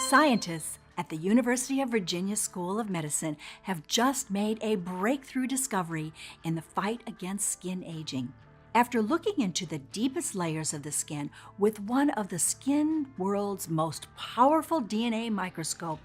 Scientists at the University of Virginia School of Medicine have just made a breakthrough discovery in the fight against skin aging. After looking into the deepest layers of the skin with one of the skin world's most powerful DNA microscope,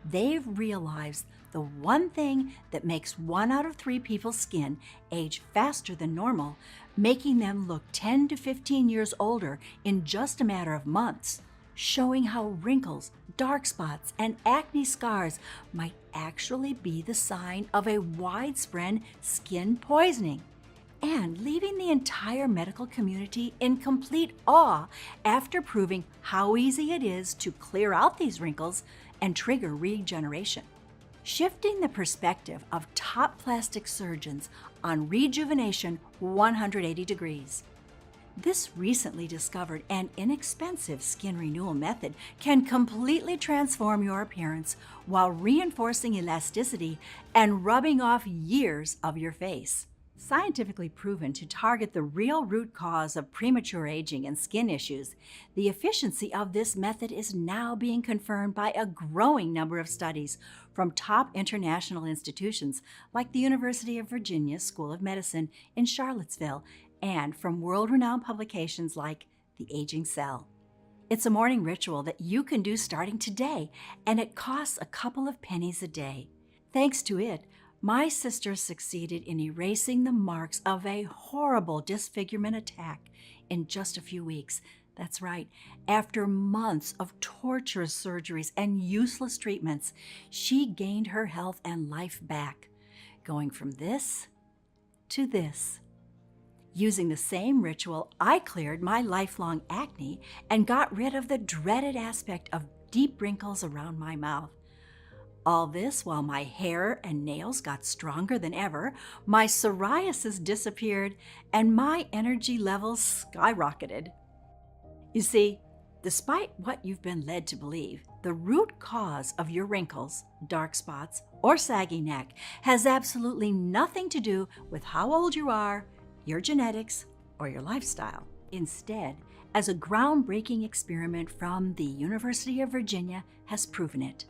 they've realized the one thing that makes 1 out of 3 people's skin age faster than normal, making them look 10 to 15 years older in just a matter of months, showing how wrinkles, dark spots, and acne scars might actually be the sign of a widespread skin poisoning, and leaving the entire medical community in complete awe after proving how easy it is to clear out these wrinkles and trigger regeneration. Shifting the perspective of top plastic surgeons on rejuvenation 180 degrees. This recently discovered and inexpensive skin renewal method can completely transform your appearance while reinforcing elasticity and rubbing off years of your face. Scientifically proven to target the real root cause of premature aging and skin issues, the efficiency of this method is now being confirmed by a growing number of studies from top international institutions like the University of Virginia School of Medicine in Charlottesville and from world-renowned publications like The Aging Cell. It's a morning ritual that you can do starting today, and it costs a couple of pennies a day. Thanks to it, my sister succeeded in erasing the marks of a horrible disfigurement attack in just a few weeks. That's right, after months of torturous surgeries and useless treatments, she gained her health and life back, going from this to this. Using the same ritual, I cleared my lifelong acne and got rid of the dreaded aspect of deep wrinkles around my mouth. All this while my hair and nails got stronger than ever, my psoriasis disappeared, and my energy levels skyrocketed. You see, despite what you've been led to believe, the root cause of your wrinkles, dark spots, or saggy neck has absolutely nothing to do with how old you are, your genetics, or your lifestyle. Instead, as a groundbreaking experiment from the University of Virginia has proven it,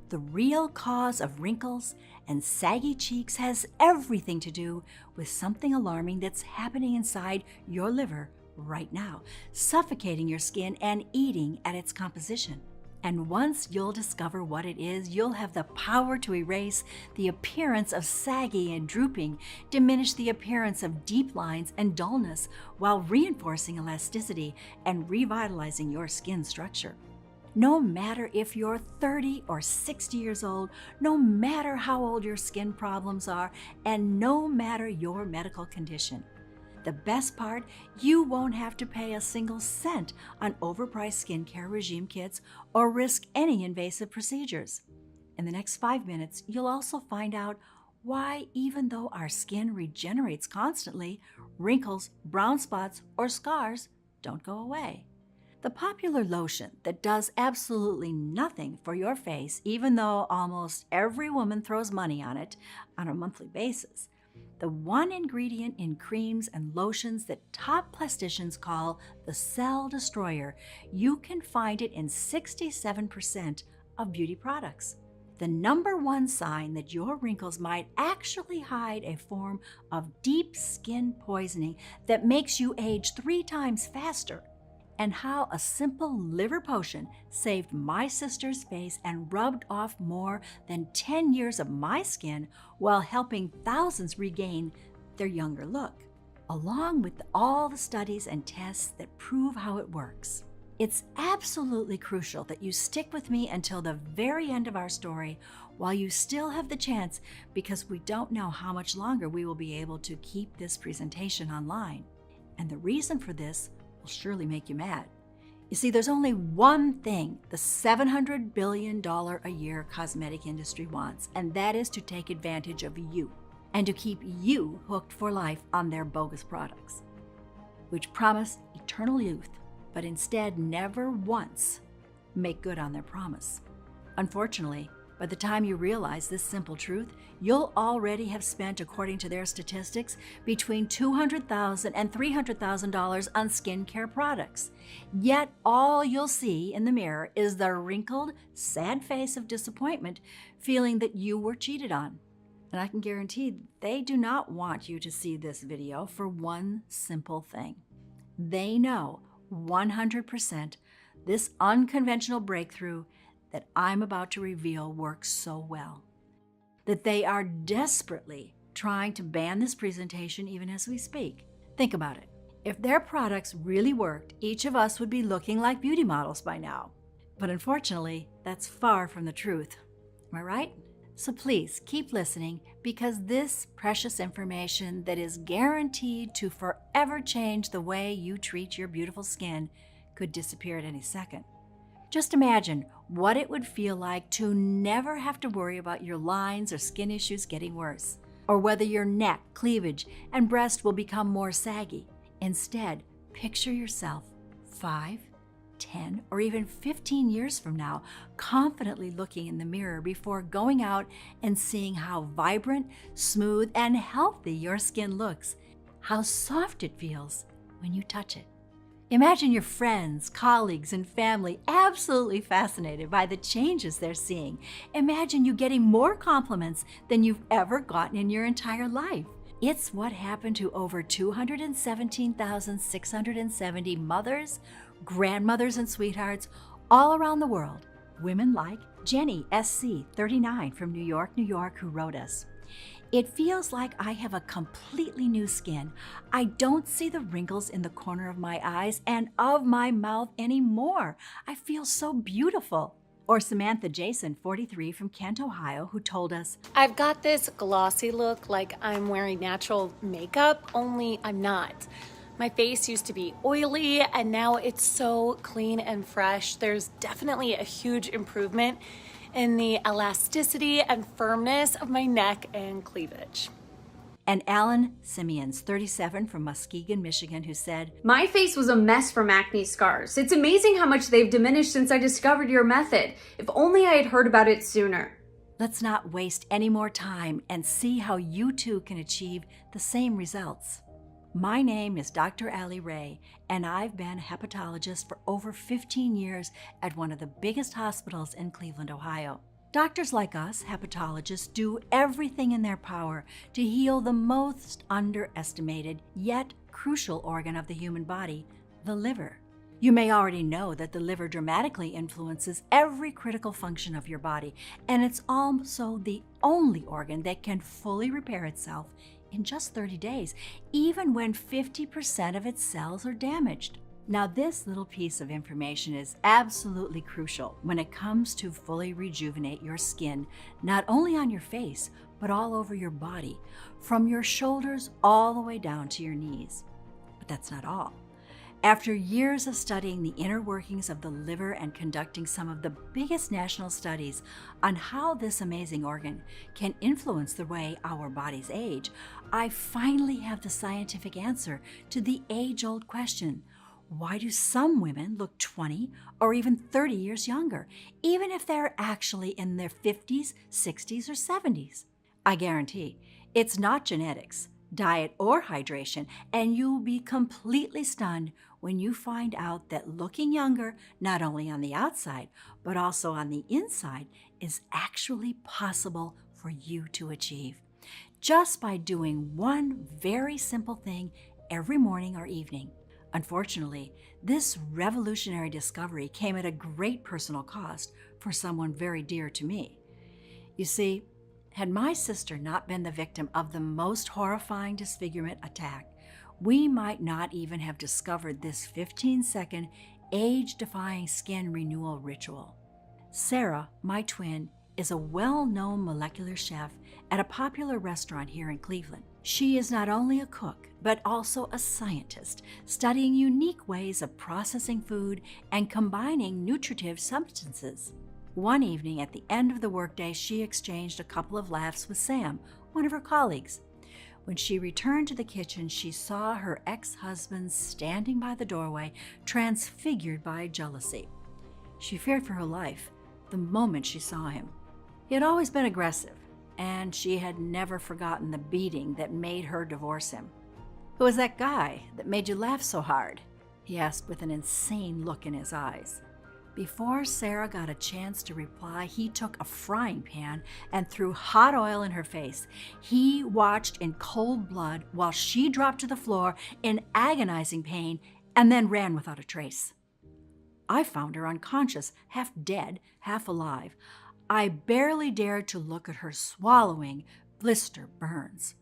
the real cause of wrinkles and saggy cheeks has everything to do with something alarming that's happening inside your liver right now, suffocating your skin and eating at its composition. And once you'll discover what it is, you'll have the power to erase the appearance of saggy and drooping, diminish the appearance of deep lines and dullness, while reinforcing elasticity and revitalizing your skin structure. No matter if you're 30 or 60 years old, no matter how old your skin problems are, and no matter your medical condition. The best part, you won't have to pay a single cent on overpriced skincare regime kits or risk any invasive procedures. In the next 5 minutes, you'll also find out why, even though our skin regenerates constantly, wrinkles, brown spots, or scars don't go away. The popular lotion that does absolutely nothing for your face, even though almost every woman throws money on it on a monthly basis. The one ingredient in creams and lotions that top plasticians call the cell destroyer, you can find it in 67% of beauty products. The number one sign that your wrinkles might actually hide a form of deep skin poisoning that makes you age 3 times faster. And how a simple liver potion saved my sister's face and rubbed off more than 10 years of my skin while helping thousands regain their younger look, along with all the studies and tests that prove how it works. It's absolutely crucial that you stick with me until the very end of our story while you still have the chance, because we don't know how much longer we will be able to keep this presentation online. And the reason for this will surely make you mad. You see, there's only one thing the $700 billion a year cosmetic industry wants, and that is to take advantage of you and to keep you hooked for life on their bogus products, which promise eternal youth, but instead never once make good on their promise. Unfortunately, By the time you realize this simple truth, you'll already have spent, according to their statistics, between $200,000 and $300,000 on skincare products. Yet all you'll see in the mirror is the wrinkled, sad face of disappointment, feeling that you were cheated on. And I can guarantee they do not want you to see this video for one simple thing. They know 100% this unconventional breakthrough that I'm about to reveal works so well, that they are desperately trying to ban this presentation even as we speak. Think about it. If their products really worked, each of us would be looking like beauty models by now. But unfortunately, that's far from the truth. Am I right? So please keep listening, because this precious information that is guaranteed to forever change the way you treat your beautiful skin could disappear at any second. Just imagine what it would feel like to never have to worry about your lines or skin issues getting worse, or whether your neck, cleavage, and breast will become more saggy. Instead, picture yourself 5, 10, or even 15 years from now, confidently looking in the mirror before going out and seeing how vibrant, smooth, and healthy your skin looks, how soft it feels when you touch it. Imagine your friends, colleagues, and family absolutely fascinated by the changes they're seeing. Imagine you getting more compliments than you've ever gotten in your entire life. It's what happened to over 217,670 mothers, grandmothers, and sweethearts all around the world. Women like Jenny SC, 39, from New York, New York, who wrote us, "It feels like I have a completely new skin. I don't see the wrinkles in the corner of my eyes and of my mouth anymore. I feel so beautiful." Or Samantha Jason, 43, from Kent, Ohio, who told us, "I've got this glossy look like I'm wearing natural makeup, only I'm not. My face used to be oily and now it's so clean and fresh. There's definitely a huge improvement in the elasticity and firmness of my neck and cleavage." And Alan Simeons, 37, from Muskegon, Michigan, who said, "My face was a mess from acne scars. It's amazing how much they've diminished since I discovered your method. If only I had heard about it sooner." Let's not waste any more time and see how you too can achieve the same results. My name is Dr. Allie Ray, and I've been a hepatologist for over 15 years at one of the biggest hospitals in Cleveland, Ohio. Doctors like us, hepatologists, do everything in their power to heal the most underestimated yet crucial organ of the human body, the liver. You may already know that the liver dramatically influences every critical function of your body, and it's also the only organ that can fully repair itself in just 30 days, even when 50% of its cells are damaged. Now, this little piece of information is absolutely crucial when it comes to fully rejuvenate your skin, not only on your face, but all over your body, from your shoulders all the way down to your knees. But that's not all. After years of studying the inner workings of the liver and conducting some of the biggest national studies on how this amazing organ can influence the way our bodies age, I finally have the scientific answer to the age-old question: why do some women look 20 or even 30 years younger, even if they're actually in their 50s, 60s, or 70s? I guarantee it's not genetics, diet, or hydration, and you'll be completely stunned when you find out that looking younger, not only on the outside, but also on the inside, is actually possible for you to achieve, just by doing one very simple thing every morning or evening. Unfortunately, this revolutionary discovery came at a great personal cost for someone very dear to me. You see, had my sister not been the victim of the most horrifying disfigurement attack, we might not even have discovered this 15-second, age-defying skin renewal ritual. Sarah, my twin, is a well-known molecular chef at a popular restaurant here in Cleveland. She is not only a cook, but also a scientist, studying unique ways of processing food and combining nutritive substances. One evening at the end of the workday, she exchanged a couple of laughs with Sam, one of her colleagues. When she returned to the kitchen, she saw her ex-husband standing by the doorway, transfigured by jealousy. She feared for her life the moment she saw him. He had always been aggressive, and she had never forgotten the beating that made her divorce him. "Who was that guy that made you laugh so hard?" he asked with an insane look in his eyes. Before Sarah got a chance to reply, he took a frying pan and threw hot oil in her face. He watched in cold blood while she dropped to the floor in agonizing pain and then ran without a trace. I found her unconscious, half dead, half alive. I barely dared to look at her swallowing blister burns.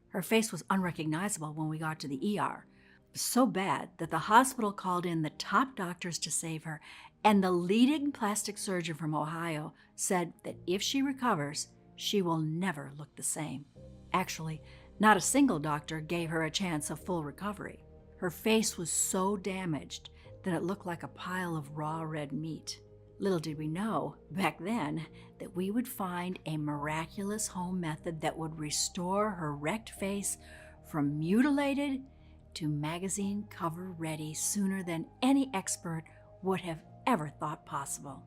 Her face was unrecognizable when we got to the ER. So bad that the hospital called in the top doctors to save her, and the leading plastic surgeon from Ohio said that if she recovers, she will never look the same. Actually, not a single doctor gave her a chance of full recovery. Her face was so damaged that it looked like a pile of raw red meat. Little did we know, back then, that we would find a miraculous home method that would restore her wrecked face from mutilated to magazine cover ready sooner than any expert would have ever thought possible.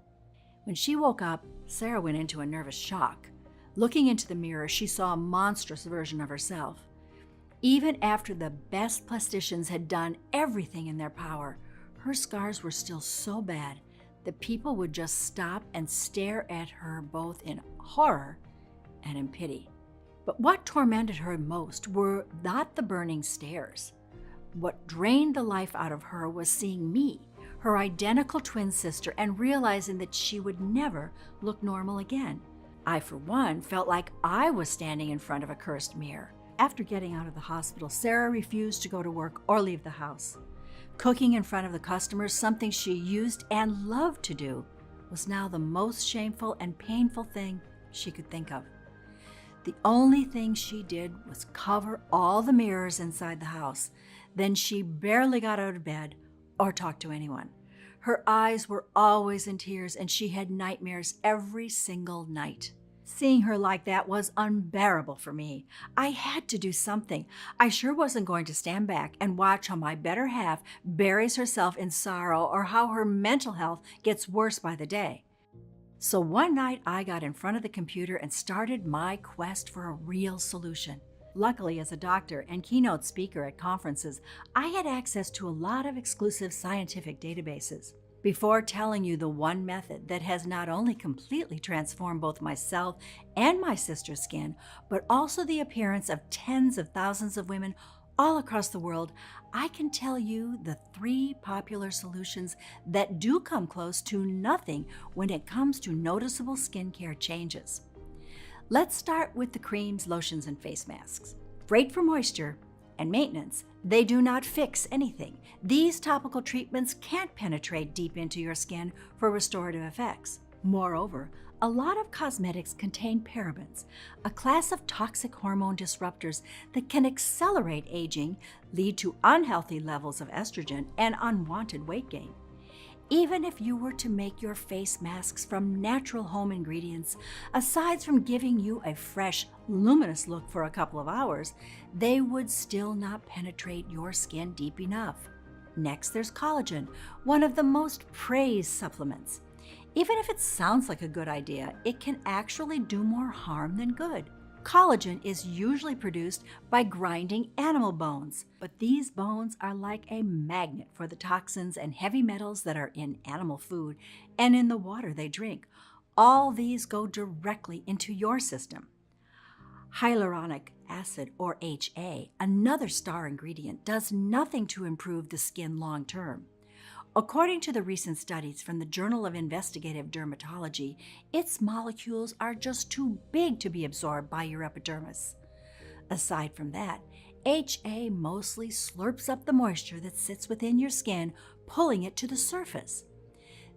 When she woke up, Sarah went into a nervous shock. Looking into the mirror, she saw a monstrous version of herself. Even after the best plasticians had done everything in their power, her scars were still so bad that people would just stop and stare at her both in horror and in pity. But what tormented her most were not the burning stares. What drained the life out of her was seeing me, her identical twin sister, and realizing that she would never look normal again. I, for one, felt like I was standing in front of a cursed mirror. After getting out of the hospital, Sarah refused to go to work or leave the house. Cooking in front of the customers, something she used and loved to do, was now the most shameful and painful thing she could think of. The only thing she did was cover all the mirrors inside the house. Then she barely got out of bed or talked to anyone. Her eyes were always in tears, and she had nightmares every single night. Seeing her like that was unbearable for me. I had to do something. I sure wasn't going to stand back and watch how my better half buries herself in sorrow or how her mental health gets worse by the day. So one night I got in front of the computer and started my quest for a real solution. Luckily, as a doctor and keynote speaker at conferences, I had access to a lot of exclusive scientific databases. Before telling you the one method that has not only completely transformed both myself and my sister's skin, but also the appearance of tens of thousands of women all across the world, I can tell you the 3 popular solutions that do come close to nothing when it comes to noticeable skincare changes. Let's start with the creams, lotions, and face masks. Great for moisture and maintenance, they do not fix anything. These topical treatments can't penetrate deep into your skin for restorative effects. Moreover, a lot of cosmetics contain parabens, a class of toxic hormone disruptors that can accelerate aging, lead to unhealthy levels of estrogen, and unwanted weight gain. Even if you were to make your face masks from natural home ingredients, aside from giving you a fresh, luminous look for a couple of hours, they would still not penetrate your skin deep enough. Next, there's collagen, one of the most praised supplements. Even if it sounds like a good idea, it can actually do more harm than good. Collagen is usually produced by grinding animal bones, but these bones are like a magnet for the toxins and heavy metals that are in animal food and in the water they drink. All these go directly into your system. Hyaluronic acid, or HA, another star ingredient, does nothing to improve the skin long term. According to the recent studies from the Journal of Investigative Dermatology, its molecules are just too big to be absorbed by your epidermis. Aside from that, HA mostly slurps up the moisture that sits within your skin, pulling it to the surface.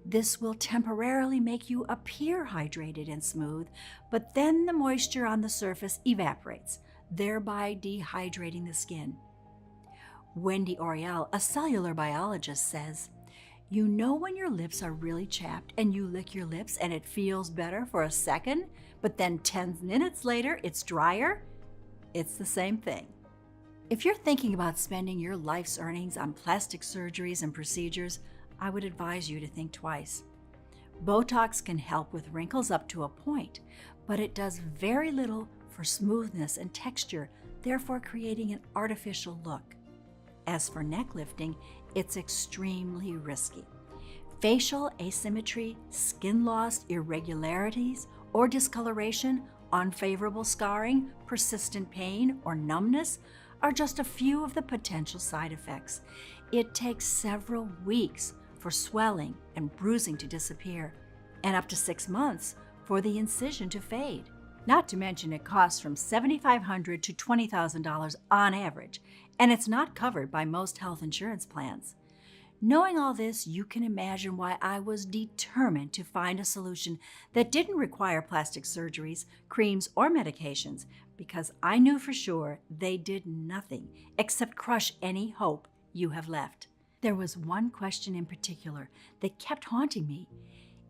This will temporarily make you appear hydrated and smooth, but then the moisture on the surface evaporates, thereby dehydrating the skin. Wendy Oriel, a cellular biologist, says, "You know when your lips are really chapped and you lick your lips and it feels better for a second, but then 10 minutes later it's drier? It's the same thing." If you're thinking about spending your life's earnings on plastic surgeries and procedures, I would advise you to think twice. Botox can help with wrinkles up to a point, but it does very little for smoothness and texture, therefore creating an artificial look. As for neck lifting, it's extremely risky. Facial asymmetry, skin loss, irregularities, or discoloration, unfavorable scarring, persistent pain, or numbness are just a few of the potential side effects. It takes several weeks for swelling and bruising to disappear, and up to 6 months for the incision to fade. Not to mention it costs from $7,500 to $20,000 on average, and it's not covered by most health insurance plans. Knowing all this, you can imagine why I was determined to find a solution that didn't require plastic surgeries, creams, or medications, because I knew for sure they did nothing except crush any hope you have left. There was one question in particular that kept haunting me.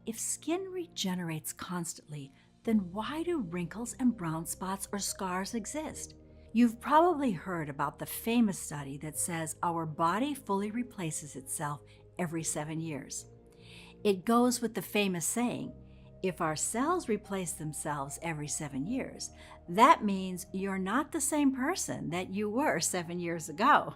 If skin regenerates constantly, then why do wrinkles and brown spots or scars exist? You've probably heard about the famous study that says our body fully replaces itself every 7 years. It goes with the famous saying, if our cells replace themselves every 7 years, that means you're not the same person that you were 7 years ago.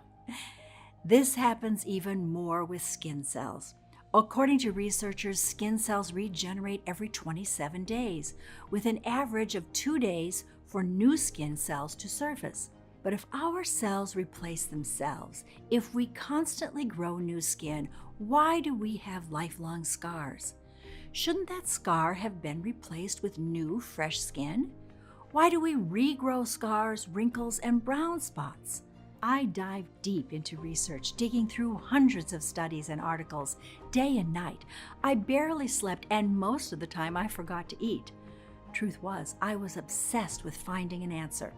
This happens even more with skin cells. According to researchers, skin cells regenerate every 27 days, with an average of 2 days for new skin cells to surface. But if our cells replace themselves, if we constantly grow new skin, why do we have lifelong scars? Shouldn't that scar have been replaced with new, fresh skin? Why do we regrow scars, wrinkles, and brown spots? I dived deep into research, digging through hundreds of studies and articles, day and night. I barely slept, and most of the time I forgot to eat. Truth was, I was obsessed with finding an answer.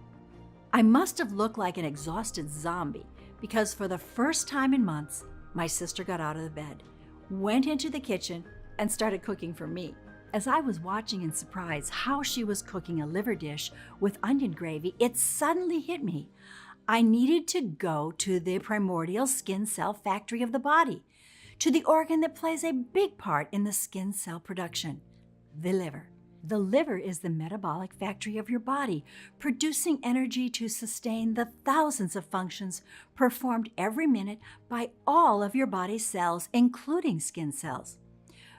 I must have looked like an exhausted zombie, because for the first time in months, my sister got out of the bed, went into the kitchen, and started cooking for me. As I was watching in surprise how she was cooking a liver dish with onion gravy, it suddenly hit me. I needed to go to the primordial skin cell factory of the body, to the organ that plays a big part in the skin cell production, the liver. The liver is the metabolic factory of your body, producing energy to sustain the thousands of functions performed every minute by all of your body's cells, including skin cells.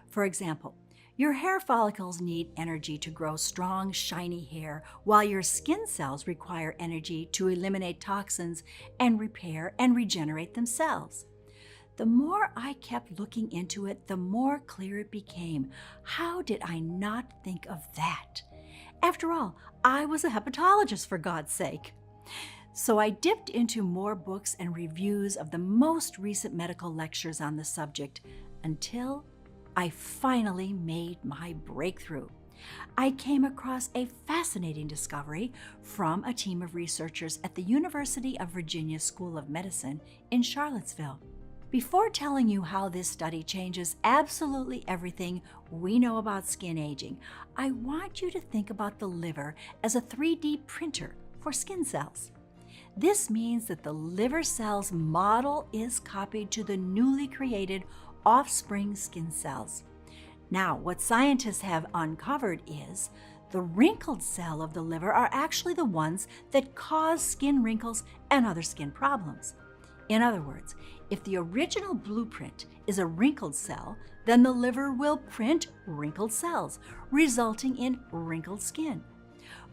For example, your hair follicles need energy to grow strong, shiny hair, while your skin cells require energy to eliminate toxins and repair and regenerate themselves. The more I kept looking into it, the more clear it became. How did I not think of that? After all, I was a hepatologist, for God's sake. So I dipped into more books and reviews of the most recent medical lectures on the subject until I finally made my breakthrough. I came across a fascinating discovery from a team of researchers at the University of Virginia School of Medicine in Charlottesville. Before telling you how this study changes absolutely everything we know about skin aging, I want you to think about the liver as a 3D printer for skin cells. This means that the liver cell's model is copied to the newly created offspring skin cells. Now, what scientists have uncovered is the wrinkled cells of the liver are actually the ones that cause skin wrinkles and other skin problems. In other words, if the original blueprint is a wrinkled cell, then the liver will print wrinkled cells, resulting in wrinkled skin.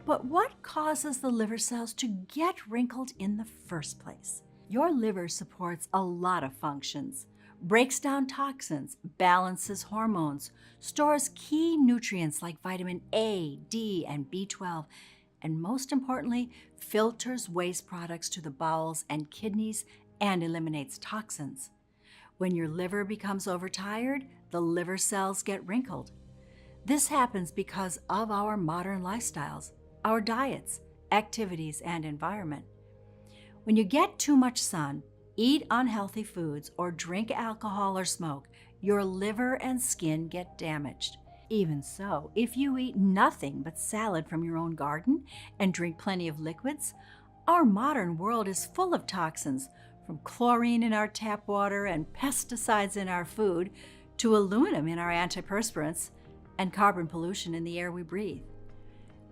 But what causes the liver cells to get wrinkled in the first place? Your liver supports a lot of functions. Breaks down toxins, balances hormones, stores key nutrients like vitamin A, D, and B12, and most importantly, filters waste products to the bowels and kidneys and eliminates toxins. When your liver becomes overtired, the liver cells get wrinkled. This happens because of our modern lifestyles, our diets, activities, and environment. When you get too much sun, eat unhealthy foods, or drink alcohol or smoke, your liver and skin get damaged. Even so, if you eat nothing but salad from your own garden and drink plenty of liquids, our modern world is full of toxins, from chlorine in our tap water and pesticides in our food to aluminum in our antiperspirants, and carbon pollution in the air we breathe.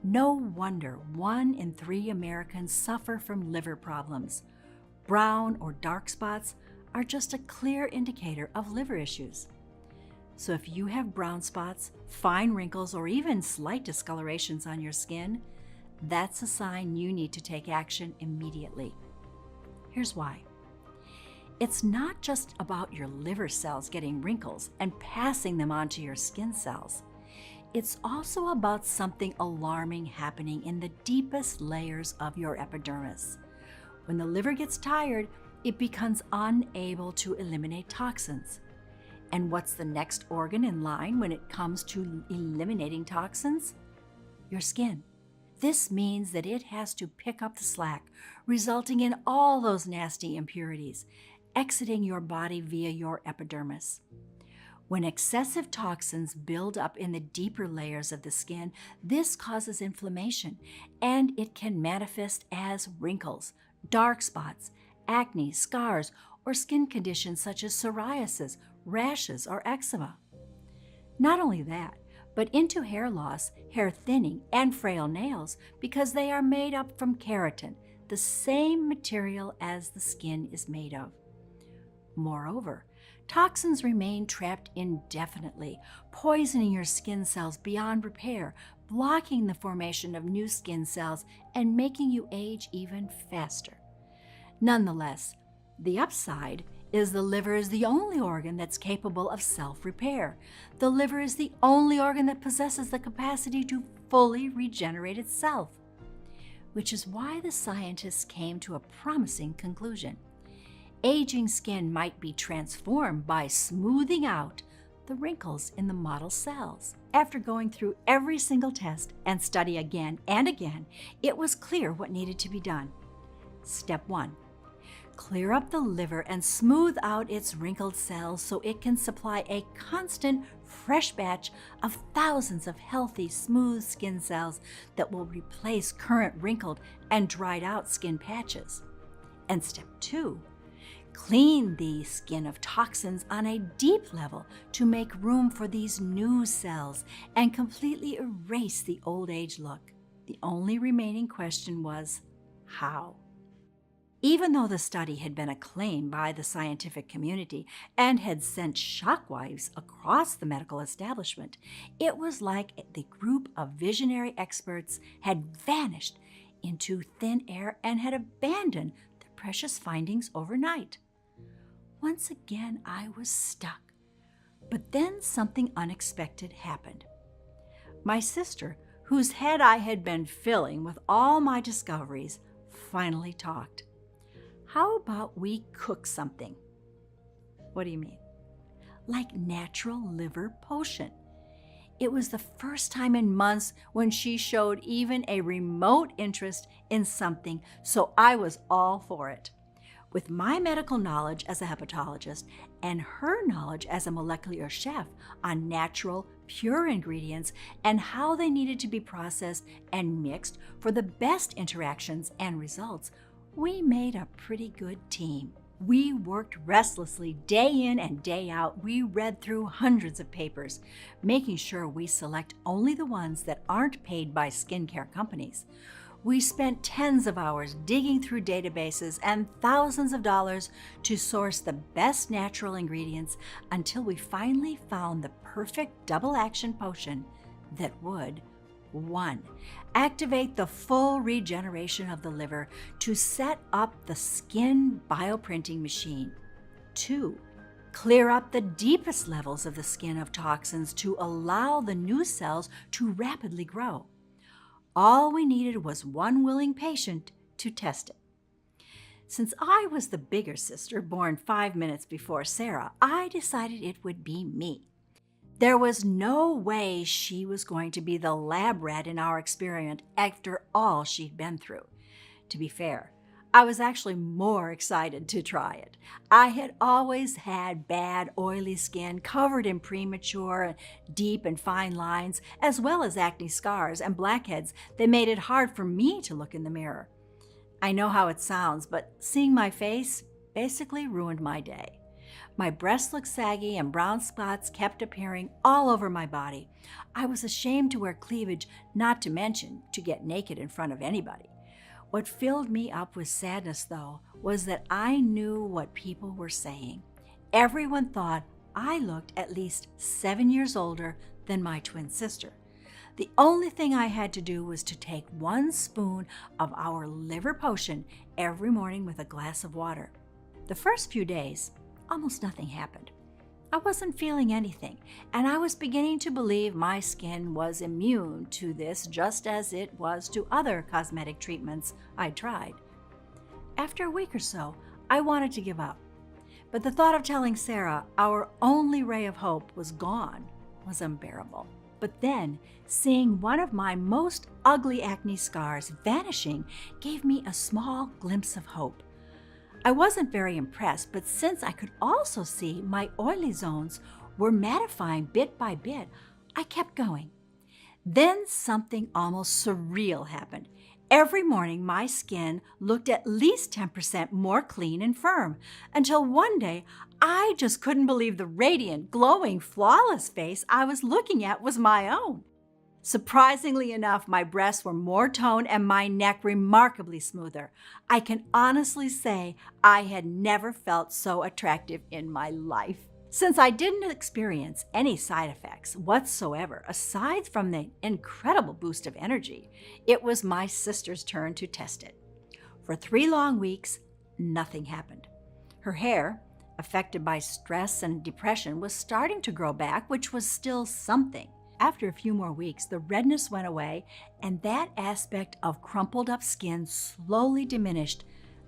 No wonder 1 in 3 Americans suffer from liver problems. Brown or dark spots are just a clear indicator of liver issues. So if you have brown spots, fine wrinkles, or even slight discolorations on your skin, that's a sign you need to take action immediately. Here's why. It's not just about your liver cells getting wrinkles and passing them on to your skin cells. It's also about something alarming happening in the deepest layers of your epidermis. When the liver gets tired, it becomes unable to eliminate toxins. And what's the next organ in line when it comes to eliminating toxins? Your skin. This means that it has to pick up the slack, resulting in all those nasty impurities exiting your body via your epidermis. When excessive toxins build up in the deeper layers of the skin, this causes inflammation, and it can manifest as wrinkles, dark spots, acne, scars, or skin conditions such as psoriasis, rashes, or eczema. Not only that, but into hair loss, hair thinning, and frail nails because they are made up from keratin, the same material as the skin is made of. Moreover, toxins remain trapped indefinitely, poisoning your skin cells beyond repair, blocking the formation of new skin cells, and making you age even faster. Nonetheless, the upside is the liver is the only organ that's capable of self-repair. The liver is the only organ that possesses the capacity to fully regenerate itself, which is why the scientists came to a promising conclusion. Aging skin might be transformed by smoothing out the wrinkles in the model cells. After going through every single test and study again and again, it was clear what needed to be done. Step 1. Clear up the liver and smooth out its wrinkled cells so it can supply a constant, fresh batch of thousands of healthy, smooth skin cells that will replace current wrinkled and dried out skin patches. And step 2. Clean the skin of toxins on a deep level to make room for these new cells and completely erase the old age look. The only remaining question was, how? Even though the study had been acclaimed by the scientific community and had sent shockwaves across the medical establishment, it was like the group of visionary experts had vanished into thin air and had abandoned their precious findings overnight. Once again, I was stuck. But then something unexpected happened. My sister, whose head I had been filling with all my discoveries, finally talked. How about we cook something? What do you mean? Like natural liver potion. It was the first time in months when she showed even a remote interest in something, so I was all for it. With my medical knowledge as a hepatologist and her knowledge as a molecular chef on natural, pure ingredients and how they needed to be processed and mixed for the best interactions and results, we made a pretty good team. We worked restlessly day in and day out. We read through hundreds of papers, making sure we select only the ones that aren't paid by skincare companies. We spent tens of hours digging through databases and thousands of dollars to source the best natural ingredients until we finally found the perfect double-action potion that would 1. Activate the full regeneration of the liver to set up the skin bioprinting machine. 2. Clear up the deepest levels of the skin of toxins to allow the new cells to rapidly grow. All we needed was one willing patient to test it. Since I was the bigger sister, born 5 minutes before Sarah, I decided it would be me. There was no way she was going to be the lab rat in our experiment after all she'd been through. To be fair, I was actually more excited to try it. I had always had bad, oily skin covered in premature, deep and fine lines, as well as acne scars and blackheads that made it hard for me to look in the mirror. I know how it sounds, but seeing my face basically ruined my day. My breasts looked saggy and brown spots kept appearing all over my body. I was ashamed to wear cleavage, not to mention to get naked in front of anybody. What filled me up with sadness, though, was that I knew what people were saying. Everyone thought I looked at least 7 years older than my twin sister. The only thing I had to do was to take 1 spoon of our liver potion every morning with a glass of water. The first few days, almost nothing happened. I wasn't feeling anything, and I was beginning to believe my skin was immune to this just as it was to other cosmetic treatments I'd tried. After a week or so, I wanted to give up. But the thought of telling Sarah our only ray of hope was gone was unbearable. But then, seeing one of my most ugly acne scars vanishing gave me a small glimpse of hope. I wasn't very impressed, but since I could also see my oily zones were mattifying bit by bit, I kept going. Then something almost surreal happened. Every morning, my skin looked at least 10% more clean and firm, until one day, I just couldn't believe the radiant, glowing, flawless face I was looking at was my own. Surprisingly enough, my breasts were more toned and my neck remarkably smoother. I can honestly say I had never felt so attractive in my life. Since I didn't experience any side effects whatsoever, aside from the incredible boost of energy, it was my sister's turn to test it. For 3 long weeks, nothing happened. Her hair, affected by stress and depression, was starting to grow back, which was still something. After a few more weeks, the redness went away, and that aspect of crumpled up skin slowly diminished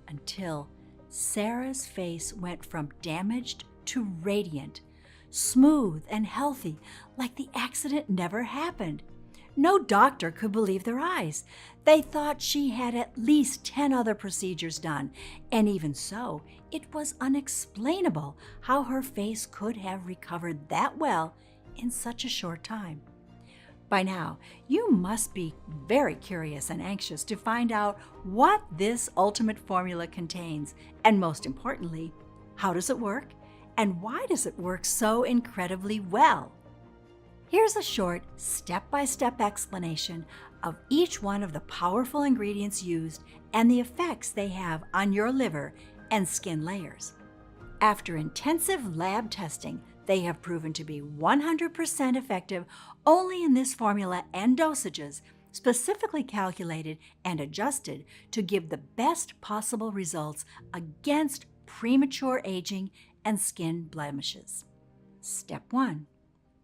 until Sarah's face went from damaged to radiant, smooth and healthy, like the accident never happened. No doctor could believe their eyes. They thought she had at least 10 other procedures done, and even so, it was unexplainable how her face could have recovered that well in such a short time. By now, you must be very curious and anxious to find out what this ultimate formula contains, and most importantly, how does it work? And why does it work so incredibly well? Here's a short, step-by-step explanation of each one of the powerful ingredients used and the effects they have on your liver and skin layers. After intensive lab testing, they have proven to be 100% effective only in this formula and dosages, specifically calculated and adjusted to give the best possible results against premature aging and skin blemishes. Step 1.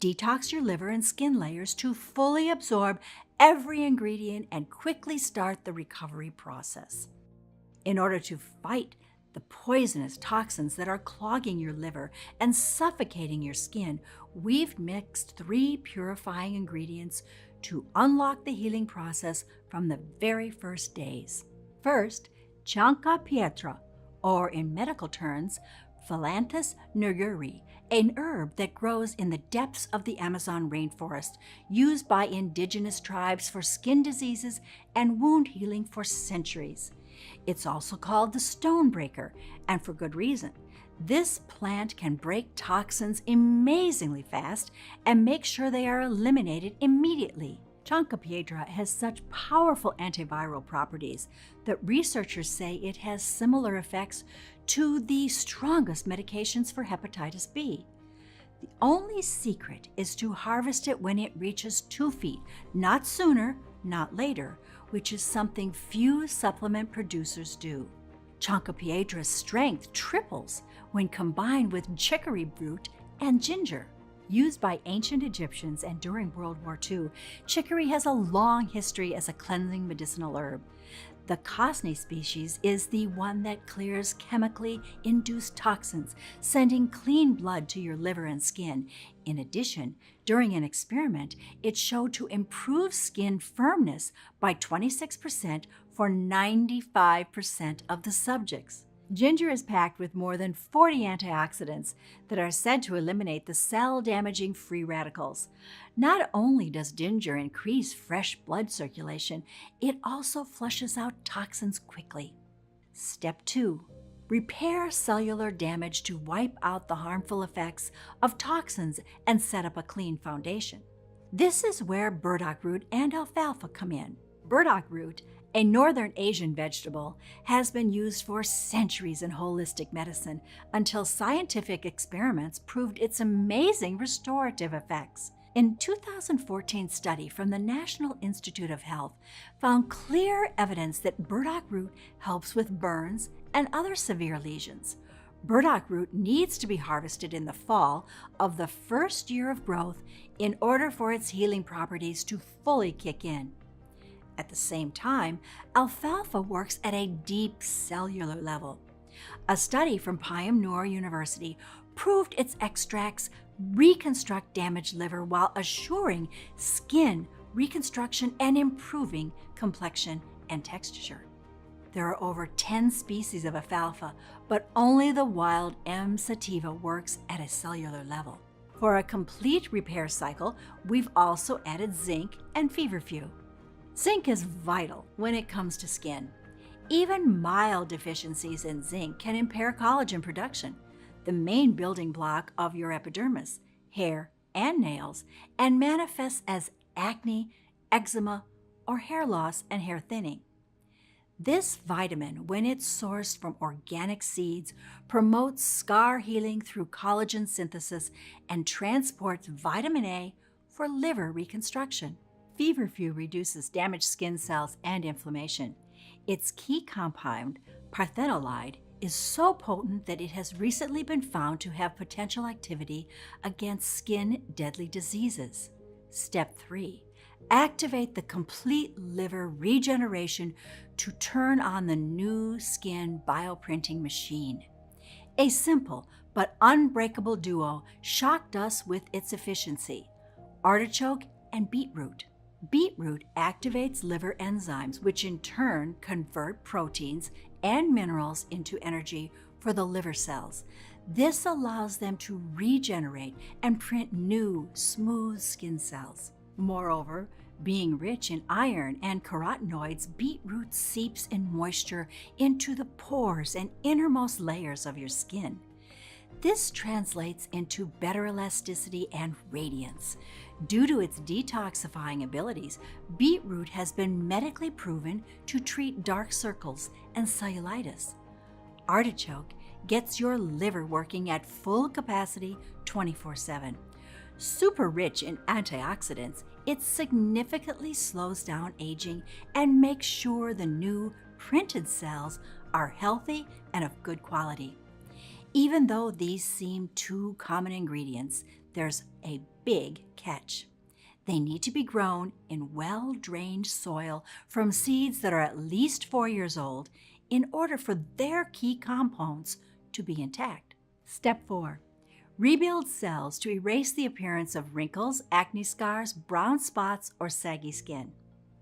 Detox your liver and skin layers to fully absorb every ingredient and quickly start the recovery process. In order to fight the poisonous toxins that are clogging your liver and suffocating your skin, we've mixed 3 purifying ingredients to unlock the healing process from the very first days. First, Cianca pietra, or in medical terms, Philanthus neruri, an herb that grows in the depths of the Amazon rainforest, used by indigenous tribes for skin diseases and wound healing for centuries. It's also called the stone breaker, and for good reason. This plant can break toxins amazingly fast and make sure they are eliminated immediately. Cianca pietra has such powerful antiviral properties that researchers say it has similar effects to the strongest medications for hepatitis B. The only secret is to harvest it when it reaches 2 feet, not sooner, not later, which is something few supplement producers do. Cianca pietra's strength triples when combined with chicory root and ginger. Used by ancient Egyptians and during World War II, chicory has a long history as a cleansing medicinal herb. The Cosney species is the one that clears chemically induced toxins, sending clean blood to your liver and skin. In addition, during an experiment, it showed to improve skin firmness by 26% for 95% of the subjects. Ginger is packed with more than 40 antioxidants that are said to eliminate the cell-damaging free radicals. Not only does ginger increase fresh blood circulation, it also flushes out toxins quickly. Step 2. repair cellular damage to wipe out the harmful effects of toxins and set up a clean foundation. This is where burdock root and alfalfa come in. Burdock root, a northern Asian vegetable, has been used for centuries in holistic medicine until scientific experiments proved its amazing restorative effects. A 2014 study from the National Institute of Health found clear evidence that burdock root helps with burns and other severe lesions. Burdock root needs to be harvested in the fall of the first year of growth in order for its healing properties to fully kick in. At the same time, alfalfa works at a deep cellular level. A study from Payam-Noor University proved its extracts reconstruct damaged liver while assuring skin reconstruction and improving complexion and texture. There are over 10 species of alfalfa, but only the wild M. sativa works at a cellular level. For a complete repair cycle, we've also added zinc and feverfew. Zinc is vital when it comes to skin. Even mild deficiencies in zinc can impair collagen production, the main building block of your epidermis, hair, and nails, and manifests as acne, eczema, or hair loss and hair thinning. This vitamin, when it's sourced from organic seeds, promotes scar healing through collagen synthesis and transports vitamin A for liver reconstruction. Feverfew reduces damaged skin cells and inflammation. Its key compound, parthenolide, is so potent that it has recently been found to have potential activity against skin deadly diseases. Step 3. Activate the complete liver regeneration to turn on the new skin bioprinting machine. A simple but unbreakable duo shocked us with its efficiency: artichoke and beetroot. Beetroot activates liver enzymes, which in turn convert proteins and minerals into energy for the liver cells. This allows them to regenerate and print new, smooth skin cells. Moreover, being rich in iron and carotenoids, beetroot seeps in moisture into the pores and innermost layers of your skin. This translates into better elasticity and radiance. Due to its detoxifying abilities, beetroot has been medically proven to treat dark circles and cellulitis. Artichoke gets your liver working at full capacity 24/7. Super rich in antioxidants, it significantly slows down aging and makes sure the new printed cells are healthy and of good quality. Even though these seem two common ingredients, there's a big catch. They need to be grown in well-drained soil from seeds that are at least 4 years old in order for their key components to be intact. Step 4. Rebuild cells to erase the appearance of wrinkles, acne scars, brown spots, or saggy skin.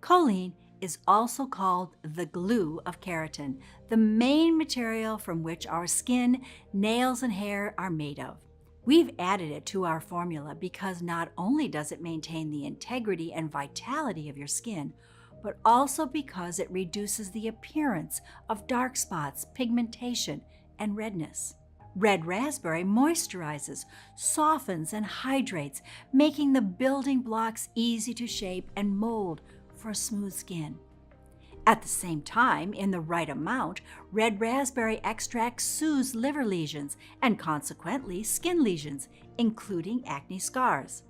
Choline is also called the glue of keratin, the main material from which our skin, nails, and hair are made of. We've added it to our formula because not only does it maintain the integrity and vitality of your skin, but also because it reduces the appearance of dark spots, pigmentation, and redness. Red raspberry moisturizes, softens, and hydrates, making the building blocks easy to shape and mold for smooth skin. At the same time, in the right amount, red raspberry extract soothes liver lesions and consequently skin lesions, including acne scars.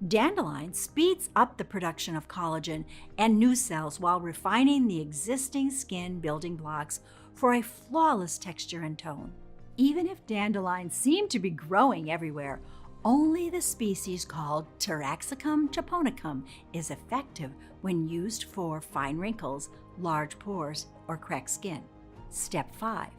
Dandelion speeds up the production of collagen and new cells while refining the existing skin building blocks for a flawless texture and tone. Even if dandelions seem to be growing everywhere, only the species called Taraxacum japonicum is effective when used for fine wrinkles, large pores, or cracked skin. Step 5.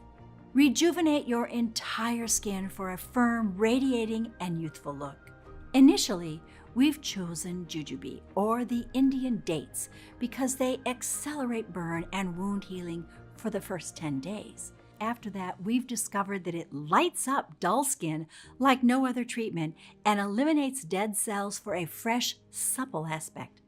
Rejuvenate your entire skin for a firm, radiating, and youthful look. Initially, we've chosen jujube, or the Indian dates, because they accelerate burn and wound healing for the first 10 days. After that, we've discovered that it lights up dull skin like no other treatment and eliminates dead cells for a fresh, supple aspect.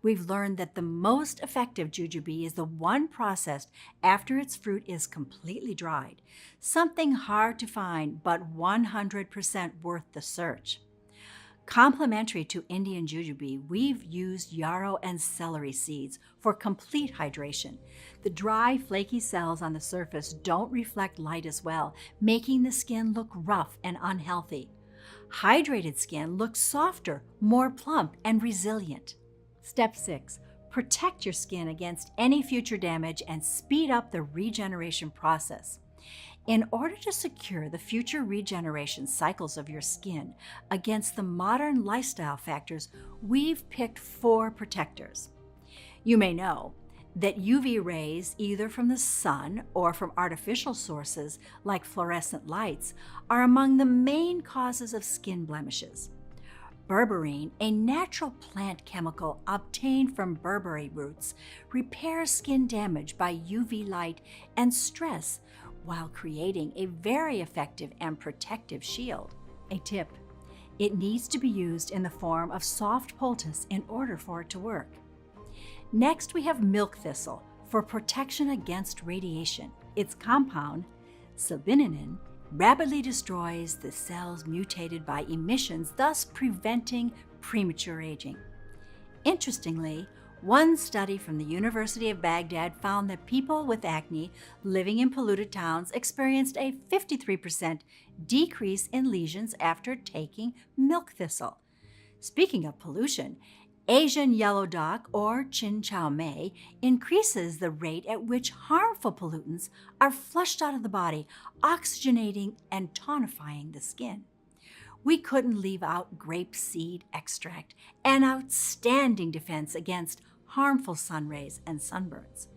We've learned that the most effective jujube is the one processed after its fruit is completely dried, something hard to find but 100% worth the search. Complementary to Indian jujube, we've used yarrow and celery seeds for complete hydration. The dry, flaky cells on the surface don't reflect light as well, making the skin look rough and unhealthy. Hydrated skin looks softer, more plump, and resilient. Step 6. Protect your skin against any future damage and speed up the regeneration process. In order to secure the future regeneration cycles of your skin against the modern lifestyle factors, we've picked 4 protectors. You may know that UV rays, either from the sun or from artificial sources like fluorescent lights, are among the main causes of skin blemishes. Berberine, a natural plant chemical obtained from berberry roots, repairs skin damage by UV light and stress while creating a very effective and protective shield. A tip: it needs to be used in the form of soft poultice in order for it to work. Next, we have milk thistle for protection against radiation. Its compound, silbininin, rapidly destroys the cells mutated by emissions, thus preventing premature aging. Interestingly, one study from the University of Baghdad found that people with acne living in polluted towns experienced a 53% decrease in lesions after taking milk thistle. Speaking of pollution, Asian yellow dock, or chin chow mei, increases the rate at which harmful pollutants are flushed out of the body, oxygenating and tonifying the skin. We couldn't leave out grape seed extract, an outstanding defense against harmful sun rays and sunburns.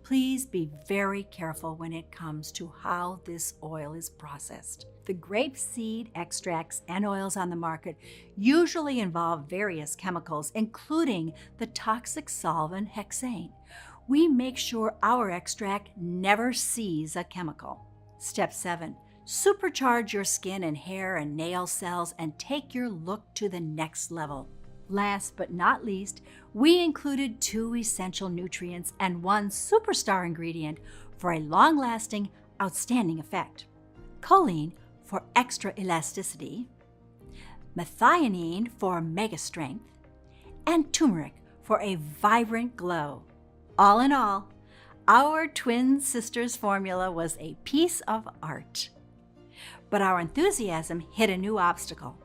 Please be very careful when it comes to how this oil is processed. The grape seed extracts and oils on the market usually involve various chemicals, including the toxic solvent hexane. We make sure our extract never sees a chemical. Step 7. Supercharge your skin and hair and nail cells and take your look to the next level. Last but not least, we included 2 essential nutrients and 1 superstar ingredient for a long-lasting, outstanding effect. Choline for extra elasticity, methionine for mega strength, and turmeric for a vibrant glow. All in all, our twin sisters formula was a piece of art. But our enthusiasm hit a new obstacle.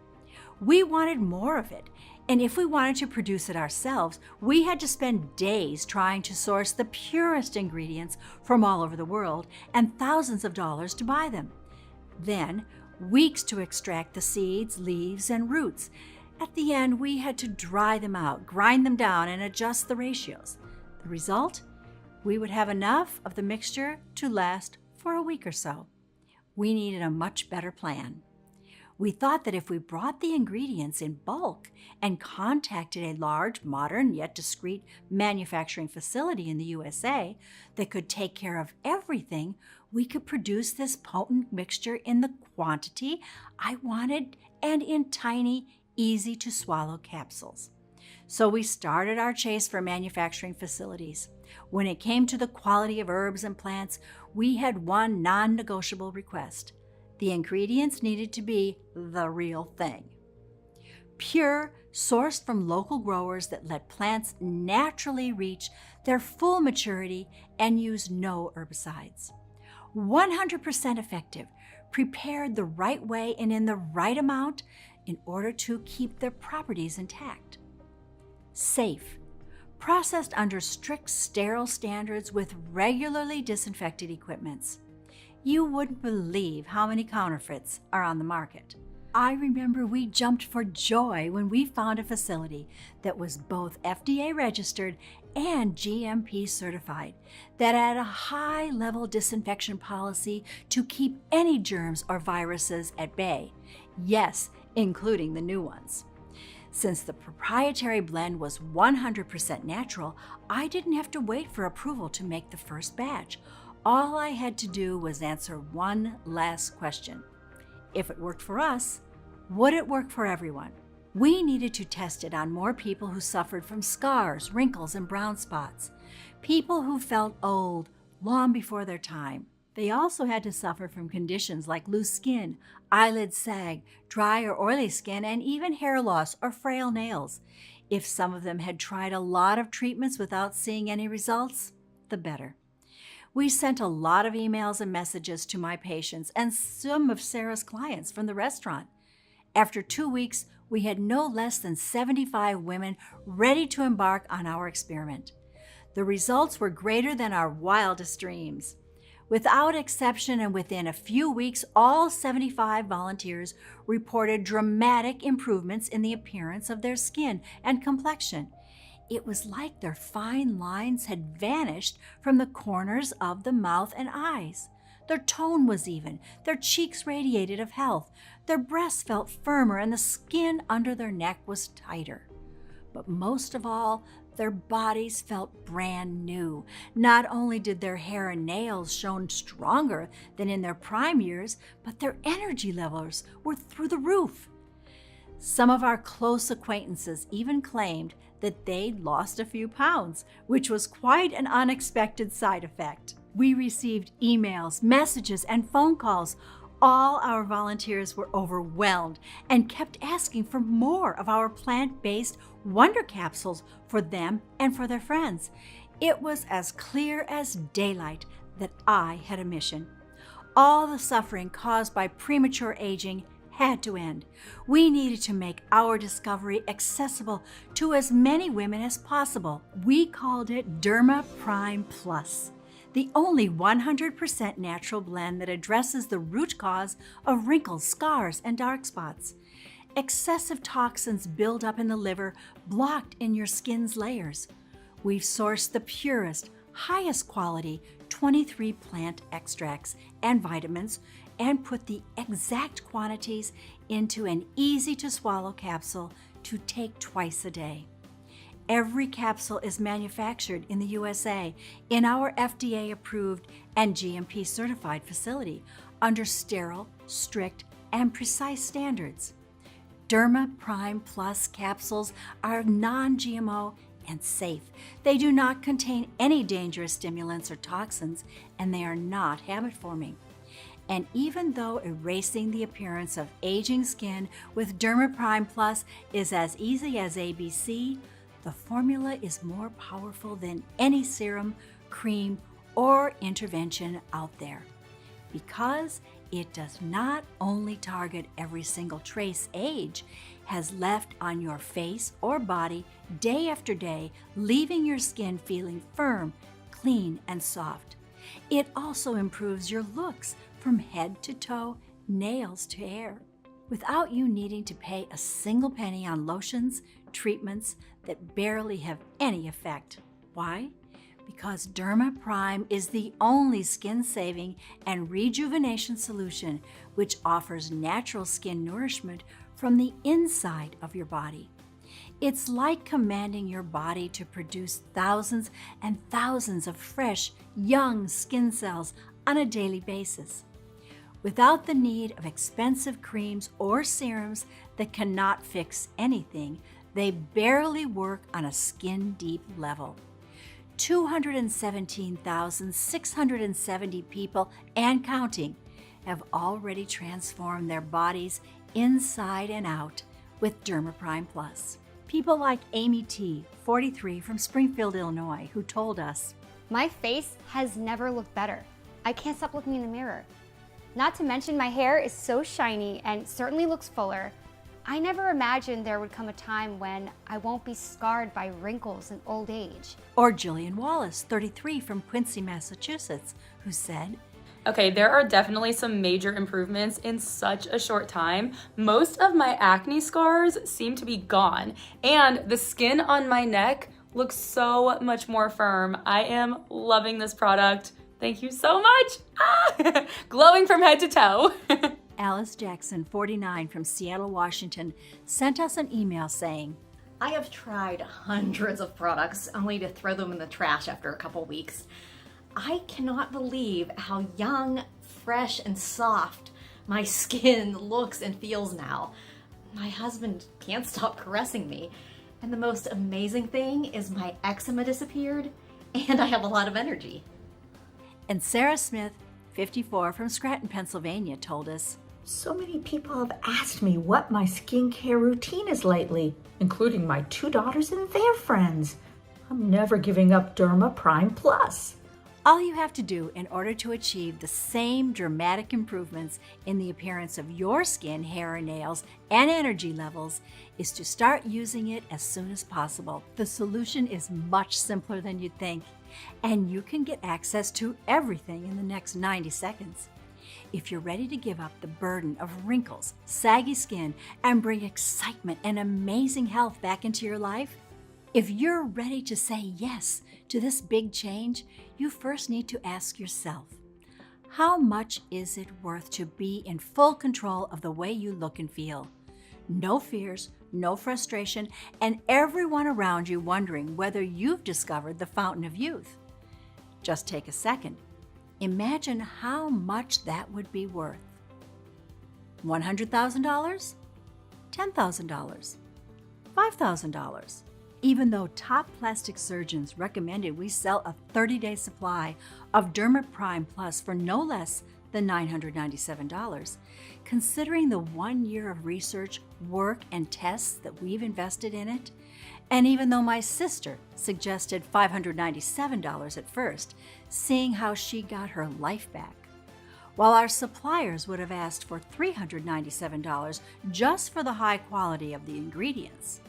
We wanted more of it, and if we wanted to produce it ourselves, we had to spend days trying to source the purest ingredients from all over the world and thousands of dollars to buy them. Then, weeks to extract the seeds, leaves, and roots. At the end, we had to dry them out, grind them down, and adjust the ratios. The result? We would have enough of the mixture to last for a week or so. We needed a much better plan. We thought that if we brought the ingredients in bulk and contacted a large, modern, yet discreet manufacturing facility in the USA that could take care of everything, we could produce this potent mixture in the quantity I wanted and in tiny, easy-to-swallow capsules. So we started our chase for manufacturing facilities. When it came to the quality of herbs and plants, we had one non-negotiable request. The ingredients needed to be the real thing. Pure, sourced from local growers that let plants naturally reach their full maturity and use no herbicides. 100% effective, prepared the right way and in the right amount in order to keep their properties intact. Safe, processed under strict sterile standards with regularly disinfected equipments. You wouldn't believe how many counterfeits are on the market. I remember we jumped for joy when we found a facility that was both FDA registered and GMP certified, that had a high-level disinfection policy to keep any germs or viruses at bay, yes, including the new ones. Since the proprietary blend was 100% natural, I didn't have to wait for approval to make the first batch. All I had to do was answer one last question. If it worked for us, would it work for everyone? We needed to test it on more people who suffered from scars, wrinkles, and brown spots. People who felt old long before their time. They also had to suffer from conditions like loose skin, eyelid sag, dry or oily skin, and even hair loss or frail nails. If some of them had tried a lot of treatments without seeing any results, the better. We sent a lot of emails and messages to my patients and some of Sarah's clients from the restaurant. After 2 weeks, we had no less than 75 women ready to embark on our experiment. The results were greater than our wildest dreams. Without exception and within a few weeks, all 75 volunteers reported dramatic improvements in the appearance of their skin and complexion. It was like their fine lines had vanished from the corners of the mouth and eyes. Their tone was even, their cheeks radiated of health, their breasts felt firmer, and the skin under their neck was tighter. But most of all, their bodies felt brand new. Not only did their hair and nails shone stronger than in their prime years, but their energy levels were through the roof. Some of our close acquaintances even claimed that they'd lost a few pounds, which was quite an unexpected side effect. We received emails, messages, and phone calls. All our volunteers were overwhelmed and kept asking for more of our plant-based wonder capsules for them and for their friends. It was as clear as daylight that I had a mission. All the suffering caused by premature aging had to end. We needed to make our discovery accessible to as many women as possible. We called it Derma Prime Plus, the only 100% natural blend that addresses the root cause of wrinkles, scars, and dark spots. Excessive toxins build up in the liver, blocked in your skin's layers. We've sourced the purest, highest quality 23 plant extracts and vitamins and put the exact quantities into an easy-to-swallow capsule to take twice a day. Every capsule is manufactured in the USA in our FDA-approved and GMP-certified facility under sterile, strict, and precise standards. Derma Prime Plus capsules are non-GMO and safe. They do not contain any dangerous stimulants or toxins, and they are not habit-forming. And even though erasing the appearance of aging skin with Derma Prime Plus is as easy as ABC, the formula is more powerful than any serum, cream, or intervention out there. Because it does not only target every single trace age has left on your face or body day after day, leaving your skin feeling firm, clean, and soft. It also improves your looks from head to toe, nails to hair, without you needing to pay a single penny on lotions, treatments that barely have any effect. Why? Because Derma Prime is the only skin-saving and rejuvenation solution which offers natural skin nourishment from the inside of your body. It's like commanding your body to produce thousands and thousands of fresh, young skin cells on a daily basis, without the need of expensive creams or serums that cannot fix anything. They barely work on a skin-deep level. 217,670 people and counting have already transformed their bodies inside and out with Derma Prime Plus. People like Amy T., 43, from Springfield, Illinois, who told us, "My face has never looked better. I can't stop looking in the mirror. Not to mention my hair is so shiny and certainly looks fuller. I never imagined there would come a time when I won't be scarred by wrinkles and old age." Or Jillian Wallace, 33, from Quincy, Massachusetts, who said, Okay, there are definitely some major improvements in such a short time. Most of my acne scars seem to be gone, and the skin on my neck looks so much more firm. I am loving this product. Thank you so much. Glowing from head to toe. Alice Jackson, 49, from Seattle, Washington, sent us an email saying, I have tried hundreds of products only to throw them in the trash after a couple weeks. I cannot believe how young, fresh, and soft my skin looks and feels now. My husband can't stop caressing me. And the most amazing thing is my eczema disappeared and I have a lot of energy. And Sarah Smith, 54, from Scranton, Pennsylvania, told us, So many people have asked me what my skincare routine is lately, including my 2 daughters and their friends. I'm never giving up Derma Prime Plus. all you have to do in order to achieve the same dramatic improvements in the appearance of your skin, hair, and nails, and energy levels is to start using it as soon as possible. The solution is much simpler than you'd think, and you can get access to everything in the next 90 seconds. If you're ready to give up the burden of wrinkles, saggy skin, and bring excitement and amazing health back into your life, if you're ready to say yes to this big change, you first need to ask yourself, how much is it worth to be in full control of the way you look and feel? No fears, no frustration, and everyone around you wondering whether you've discovered the fountain of youth. Just take a second. Imagine how much that would be worth. $100,000? $10,000? $5,000? Even though top plastic surgeons recommended we sell a 30-day supply of Derma Prime Plus for no less than $997, considering the 1 year of research, work, and tests that we've invested in it, and even though my sister suggested $597 at first, seeing how she got her life back, while our suppliers would have asked for $397 just for the high quality of the ingredients.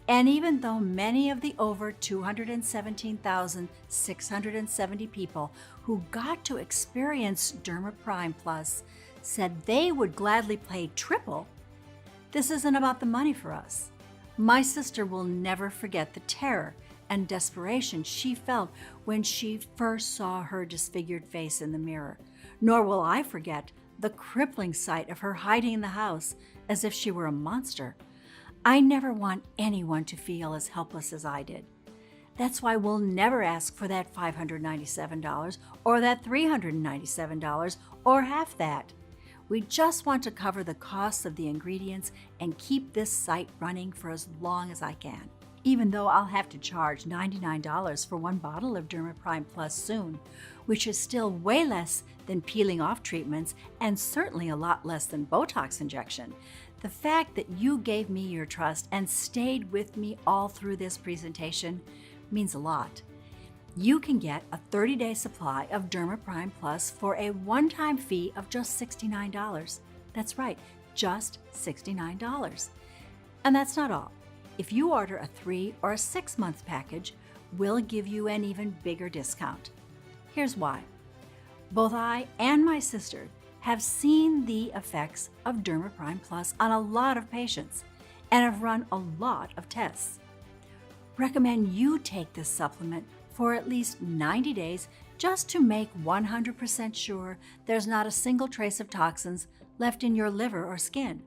And even though many of the over 217,670 people who got to experience Derma Prime Plus said they would gladly pay triple, this isn't about the money for us. My sister will never forget the terror and desperation she felt when she first saw her disfigured face in the mirror, nor will I forget the crippling sight of her hiding in the house as if she were a monster. I never want anyone to feel as helpless as I did. That's why we'll never ask for that $597 or that $397 or half that. We just want to cover the costs of the ingredients and keep this site running for as long as I can. Even though I'll have to charge $99 for 1 bottle of Derma Prime Plus soon, which is still way less than peeling off treatments and certainly a lot less than Botox injection. The fact that you gave me your trust and stayed with me all through this presentation means a lot. You can get a 30-day supply of Derma Prime Plus for a one-time fee of just $69. That's right, just $69. And that's not all. If you order a 3 or a 6-month package, we'll give you an even bigger discount. Here's why. Both I and my sister have seen the effects of Derma Prime Plus on a lot of patients and have run a lot of tests. Recommend you take this supplement for at least 90 days just to make 100% sure there's not a single trace of toxins left in your liver or skin.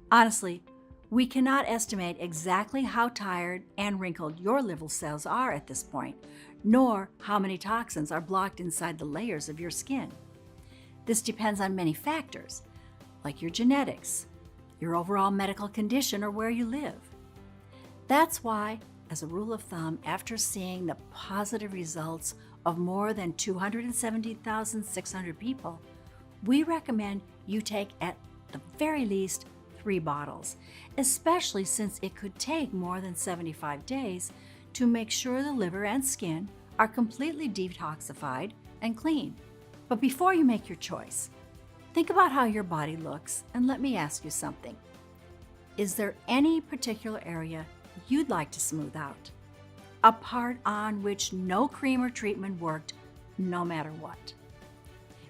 Honestly, we cannot estimate exactly how tired and wrinkled your liver cells are at this point, nor how many toxins are blocked inside the layers of your skin. This depends on many factors, like your genetics, your overall medical condition, or where you live. That's why, as a rule of thumb, after seeing the positive results of more than 270,600 people, we recommend you take at the very least 3 bottles, especially since it could take more than 75 days to make sure the liver and skin are completely detoxified and clean. But before you make your choice, think about how your body looks and let me ask you something. Is there any particular area you'd like to smooth out? A part on which no cream or treatment worked no matter what?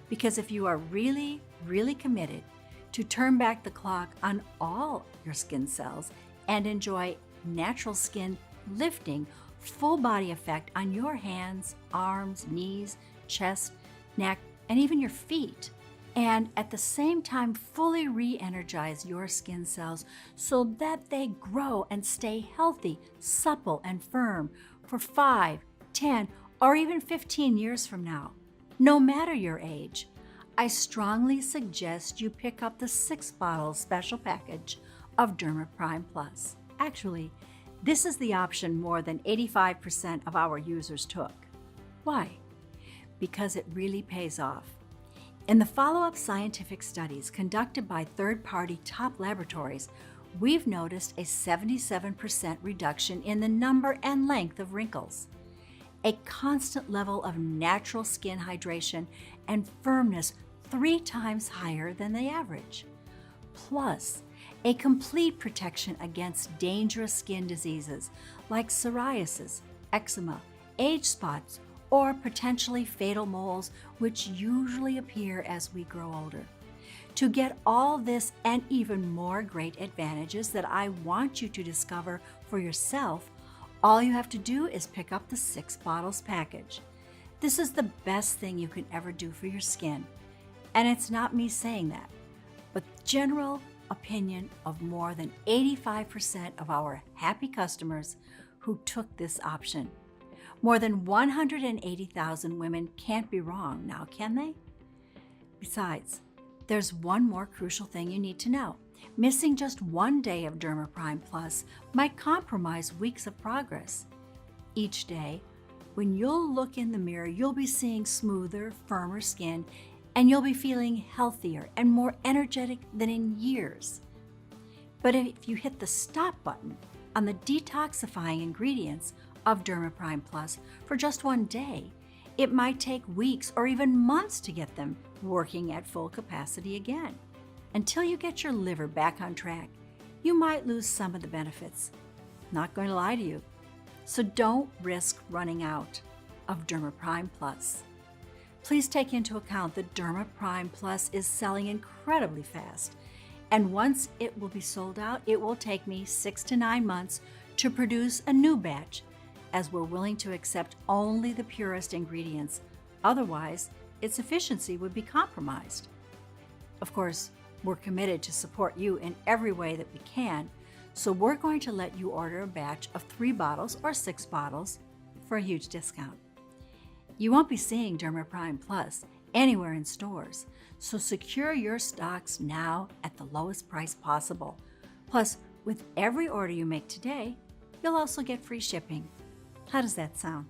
Because if you are really, really committed to turn back the clock on all your skin cells and enjoy natural skin lifting, full body effect on your hands, arms, knees, chest, neck, and even your feet, and at the same time fully re-energize your skin cells so that they grow and stay healthy, supple, and firm for 5, 10, or even 15 years from now. No matter your age, I strongly suggest you pick up the 6-bottle special package of DermaPrime Plus. Actually, this is the option more than 85% of our users took. Why? Because it really pays off. In the follow-up scientific studies conducted by third-party top laboratories, we've noticed a 77% reduction in the number and length of wrinkles, a constant level of natural skin hydration and firmness 3 times higher than the average, plus a complete protection against dangerous skin diseases like psoriasis, eczema, age spots, or potentially fatal moles, which usually appear as we grow older. To get all this and even more great advantages that I want you to discover for yourself, all you have to do is pick up the 6 bottles package. This is the best thing you can ever do for your skin. And it's not me saying that, but general opinion of more than 85% of our happy customers who took this option. More than 180,000 women can't be wrong now, can they? Besides, there's one more crucial thing you need to know. Missing just one day of DermaPrime Plus might compromise weeks of progress. Each day, when you'll look in the mirror, you'll be seeing smoother, firmer skin, and you'll be feeling healthier and more energetic than in years. But if you hit the stop button on the detoxifying ingredients of DermaPrime Plus for just one day, it might take weeks or even months to get them working at full capacity again. Until you get your liver back on track, you might lose some of the benefits. Not going to lie to you. So don't risk running out of DermaPrime Plus. Please take into account that DermaPrime Plus is selling incredibly fast, and once it will be sold out, it will take me 6 to 9 months to produce a new batch, as we're willing to accept only the purest ingredients. Otherwise, its efficiency would be compromised. Of course, we're committed to support you in every way that we can, so we're going to let you order a batch of 3 bottles or 6 bottles for a huge discount. You won't be seeing DermaPrime Plus anywhere in stores, so secure your stocks now at the lowest price possible. Plus, with every order you make today, you'll also get free shipping. How does that sound?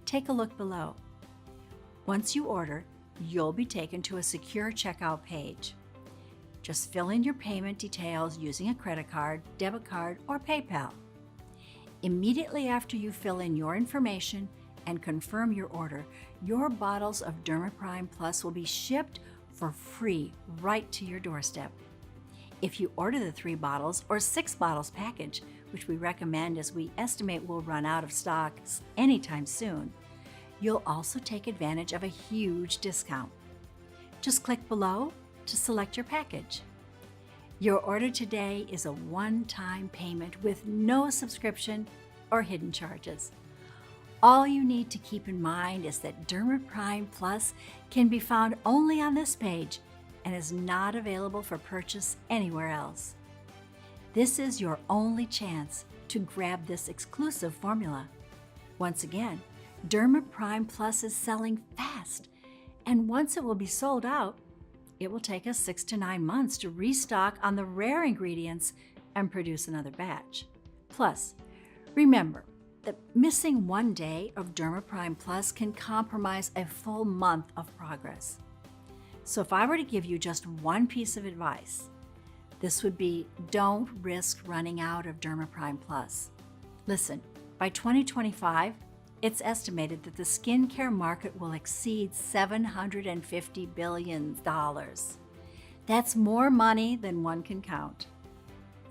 Take a look below. Once you order, you'll be taken to a secure checkout page. Just fill in your payment details using a credit card, debit card, or PayPal. Immediately after you fill in your information and confirm your order, your bottles of DermaPrime Plus will be shipped for free right to your doorstep. If you order the 3 bottles or 6 bottles package, which we recommend as we estimate will run out of stocks anytime soon, you'll also take advantage of a huge discount. Just click below to select your package. Your order today is a one-time payment with no subscription or hidden charges. All you need to keep in mind is that DermaPrime Plus can be found only on this page and is not available for purchase anywhere else. This is your only chance to grab this exclusive formula. Once again, DermaPrime Plus is selling fast, and once it will be sold out, it will take us 6 to 9 months to restock on the rare ingredients and produce another batch. Plus, remember that missing one day of DermaPrime Plus can compromise a full month of progress. So if I were to give you just one piece of advice, this would be don't risk running out of DermaPrime Plus. Listen, by 2025, it's estimated that the skincare market will exceed $750 billion. That's more money than one can count.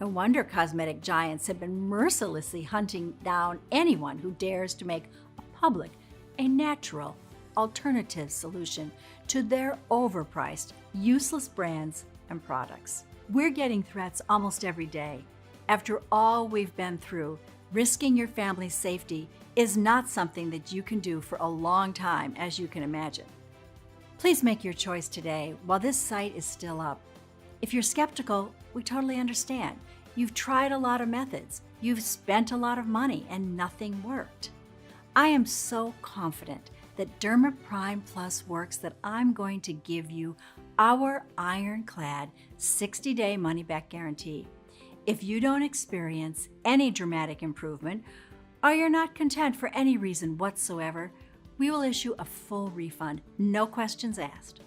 No wonder cosmetic giants have been mercilessly hunting down anyone who dares to make a public, a natural, alternative solution to their overpriced, useless brands and products. We're getting threats almost every day. After all we've been through, risking your family's safety is not something that you can do for a long time, as you can imagine. Please make your choice today while this site is still up. If you're skeptical, we totally understand. You've tried a lot of methods, you've spent a lot of money, and nothing worked. I am so confident that DermaPrime Plus works that I'm going to give you our ironclad 60-day money-back guarantee. If you don't experience any dramatic improvement, or you're not content for any reason whatsoever, we will issue a full refund, no questions asked.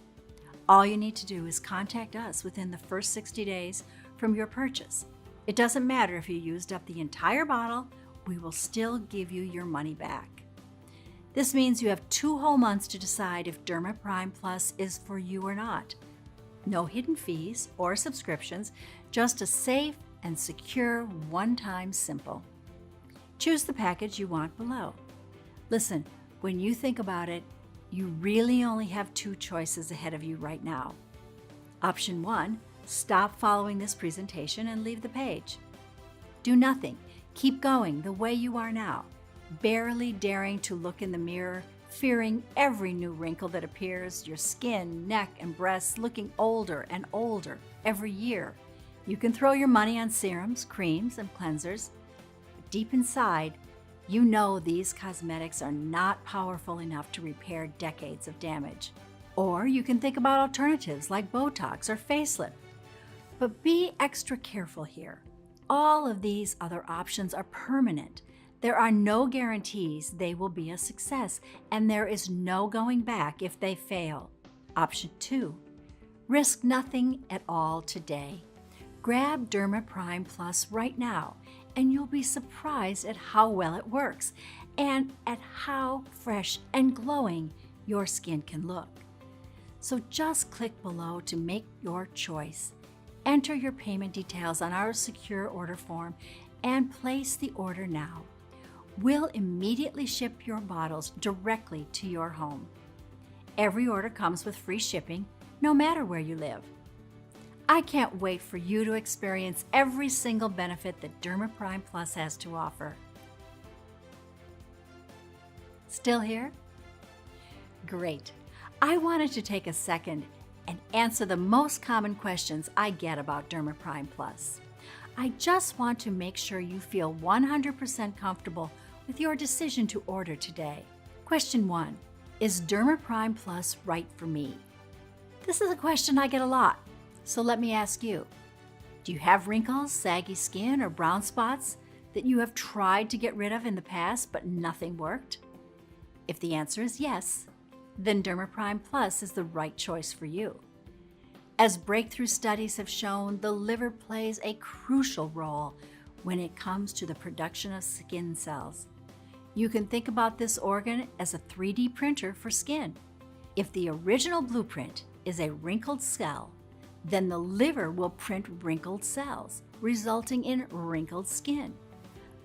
All you need to do is contact us within the first 60 days from your purchase. It doesn't matter if you used up the entire bottle, we will still give you your money back. This means you have 2 whole months to decide if Dermaprime Plus is for you or not. No hidden fees or subscriptions, just a safe and secure one-time simple. Choose the package you want below. Listen, when you think about it, you really only have 2 choices ahead of you right now. Option 1, stop following this presentation and leave the page. Do nothing. Keep going the way you are now, barely daring to look in the mirror, fearing every new wrinkle that appears, your skin, neck, and breasts looking older and older every year. You can throw your money on serums, creams, and cleansers. But deep inside, you know these cosmetics are not powerful enough to repair decades of damage. Or you can think about alternatives like Botox or facelift. But be extra careful here. All of these other options are permanent. There are no guarantees they will be a success, and there is no going back if they fail. Option 2, risk nothing at all today. Grab Dermaprime Plus right now, and you'll be surprised at how well it works and at how fresh and glowing your skin can look. So just click below to make your choice. Enter your payment details on our secure order form and place the order now. We'll immediately ship your bottles directly to your home. Every order comes with free shipping, no matter where you live. I can't wait for you to experience every single benefit that Dermaprime Plus has to offer. Still here? Great. I wanted to take a second and answer the most common questions I get about Dermaprime Plus. I just want to make sure you feel 100% comfortable with your decision to order today. Question 1. Is Dermaprime Plus right for me? This is a question I get a lot, so let me ask you. Do you have wrinkles, saggy skin, or brown spots that you have tried to get rid of in the past but nothing worked? If the answer is yes, then Dermaprime Plus is the right choice for you. As breakthrough studies have shown, the liver plays a crucial role when it comes to the production of skin cells. You can think about this organ as a 3D printer for skin. If the original blueprint is a wrinkled cell, then the liver will print wrinkled cells, resulting in wrinkled skin.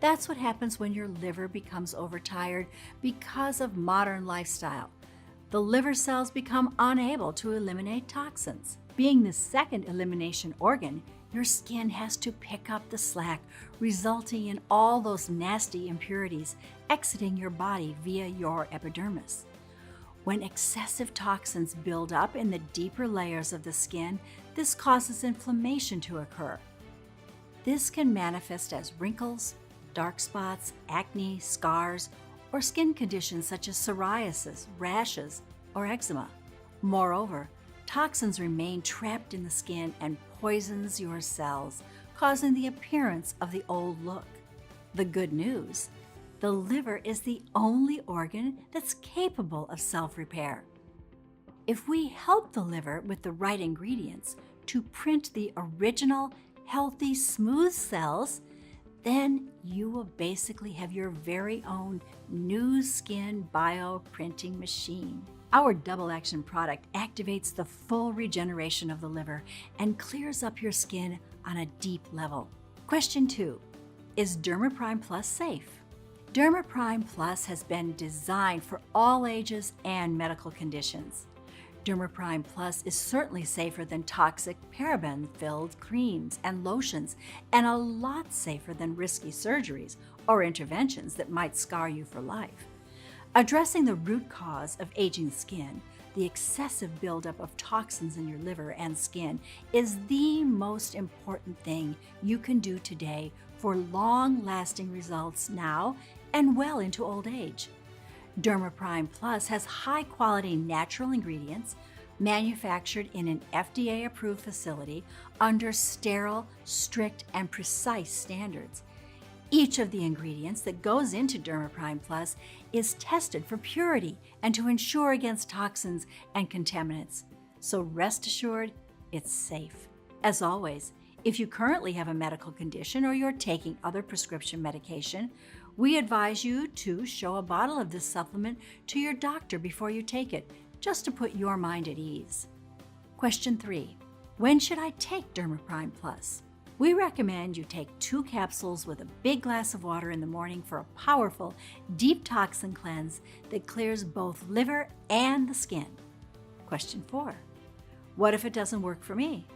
That's what happens when your liver becomes overtired because of modern lifestyle. The liver cells become unable to eliminate toxins. Being the second elimination organ, your skin has to pick up the slack, resulting in all those nasty impurities exiting your body via your epidermis. When excessive toxins build up in the deeper layers of the skin, this causes inflammation to occur. This can manifest as wrinkles, dark spots, acne, scars, or skin conditions such as psoriasis, rashes, or eczema. Moreover, toxins remain trapped in the skin and poisons your cells, causing the appearance of the old look. The good news, the liver is the only organ that's capable of self-repair. If we help the liver with the right ingredients to print the original, healthy, smooth cells, then you will basically have your very own new skin bioprinting machine. Our double action product activates the full regeneration of the liver and clears up your skin on a deep level. Question 2. Is Dermaprime Plus safe? Dermaprime Plus has been designed for all ages and medical conditions. Dermaprime Plus is certainly safer than toxic paraben-filled creams and lotions, and a lot safer than risky surgeries or interventions that might scar you for life. Addressing the root cause of aging skin, the excessive buildup of toxins in your liver and skin, is the most important thing you can do today for long-lasting results now and well into old age. Dermaprime Plus has high-quality natural ingredients, manufactured in an FDA-approved facility under sterile, strict, and precise standards. Each of the ingredients that goes into Dermaprime Plus is tested for purity and to ensure against toxins and contaminants. So rest assured, it's safe. As always, if you currently have a medical condition or you're taking other prescription medication, we advise you to show a bottle of this supplement to your doctor before you take it, just to put your mind at ease. Question 3. When should I take Dermaprime Plus? We recommend you take 2 capsules with a big glass of water in the morning for a powerful, deep toxin cleanse that clears both liver and the skin. Question 4. What if it doesn't work for me?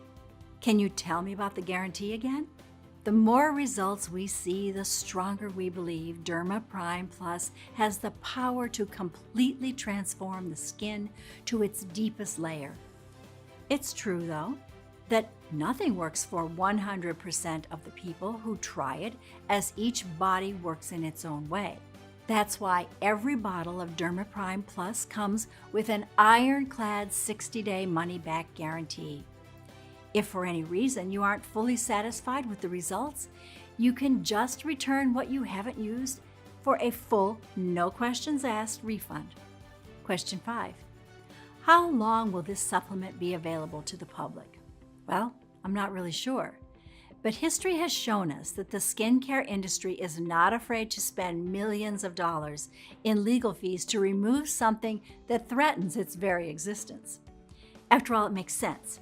Can you tell me about the guarantee again? The more results we see, the stronger we believe Dermaprime Plus has the power to completely transform the skin to its deepest layer. It's true, though, that nothing works for 100% of the people who try it, as each body works in its own way. That's why every bottle of Dermaprime Plus comes with an ironclad 60-day money-back guarantee. If for any reason you aren't fully satisfied with the results, you can just return what you haven't used for a full, no questions asked refund. Question 5. How long will this supplement be available to the public? Well, I'm not really sure. But history has shown us that the skincare industry is not afraid to spend millions of dollars in legal fees to remove something that threatens its very existence. After all, it makes sense.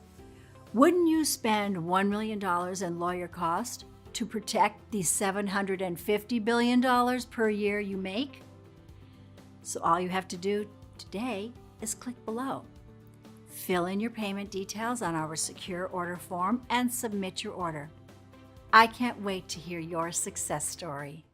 Wouldn't you spend $1 million in lawyer cost to protect the $750 billion per year you make? So all you have to do today is click below. Fill in your payment details on our secure order form and submit your order. I can't wait to hear your success story.